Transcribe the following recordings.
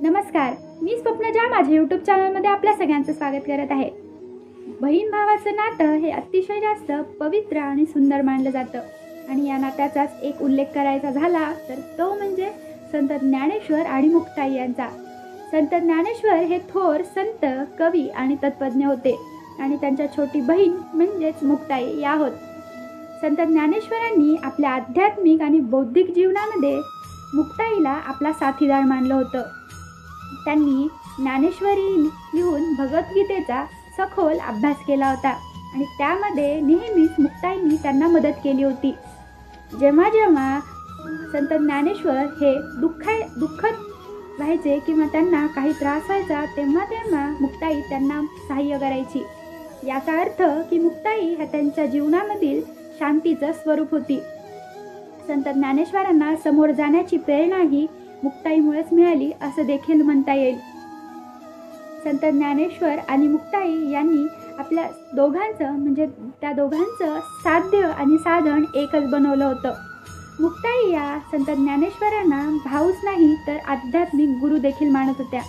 नमस्कार, मी स्वप्नजा माझ्या यूट्यूब चॅनलमध्ये आपल्या सगळ्यांचं स्वागत करत आहे। बहीण भावाचं नातं हे अतिशय जास्त पवित्र आणि सुंदर मानलं जातं आणि या नात्याचाच एक उल्लेख करायचा झाला तर तो म्हणजे संत ज्ञानेश्वर आणि मुक्ताई यांचा। संत ज्ञानेश्वर हे थोर संत, कवी आणि तत्त्वज्ञ होते आणि त्यांच्या छोटी बहीण म्हणजेच मुक्ताई या होत। संत ज्ञानेश्वरांनी आपल्या आध्यात्मिक आणि बौद्धिक जीवनामध्ये मुक्ताईला आपला साथीदार मानलं होतं। त्यांनी ज्ञानेश्वरी लिहून भगवद्गीतेचा सखोल अभ्यास केला होता आणि त्यामध्ये नेहमीच मुक्ताईंनी त्यांना मदत केली होती। जेव्हा जेव्हा संत ज्ञानेश्वर हे दुःखत व्हायचे किंवा त्यांना काही त्रास व्हायचा तेव्हा तेव्हा मुक्ताई त्यांना सहाय्य करायची। याचा अर्थ की मुक्ताई ह्या त्यांच्या जीवनामधील शांतीचं स्वरूप होती। संत ज्ञानेश्वरांना समोर जाण्याची प्रेरणाही मुक्ताईमुळेच मिळाली असं देखील म्हणता येईल। संत ज्ञानेश्वर आणि मुक्ताई यांनी आपल्या त्या दोघांचं साध्य आणि साधन एकच बनवलं होतं। मुक्ताई या संत ज्ञानेश्वरांना भाऊच नाही तर आध्यात्मिक गुरु देखील मानत होत्या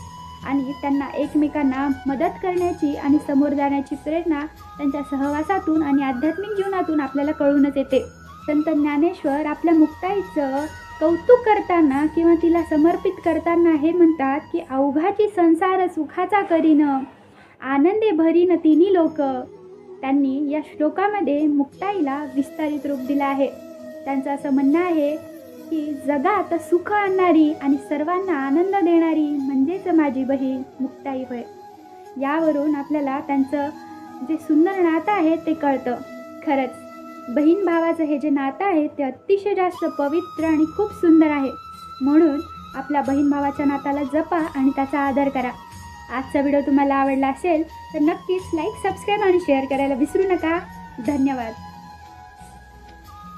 आणि त्यांना एकमेकांना मदत करण्याची आणि समोर जाण्याची प्रेरणा त्यांच्या सहवासातून आणि आध्यात्मिक जीवनातून आपल्याला कळूनच येते। संत ज्ञानेश्वर आपल्या मुक्ताईचं कौतुक करताना किंवा तिला समर्पित करताना हे म्हणतात की अवघाची संसार सुखाचा करीन, आनंदे भरीन तिन्ही लोक। त्यांनी या श्लोकामध्ये मुक्ताईला विस्तारित रूप दिलं आहे। त्यांचं असं म्हणणं आहे की जगात सुख आणणारी आणि सर्वांना आनंद देणारी म्हणजेच माझी बहीण मुक्ताई होय। यावरून आपल्याला त्यांचं जे सुंदर नातं आहे ते कळतं। खरंच बहीण भावाचं हे जे नातं आहे ते अतिशय जास्त पवित्र आणि खूप सुंदर आहे, म्हणून आपल्या बहीण भावाच्या नात्याला जपा आणि त्याचा आदर करा। आजचा व्हिडिओ तुम्हाला आवडला असेल तर नक्कीच लाईक, सबस्क्राईब आणि शेअर करायला विसरू नका। धन्यवाद।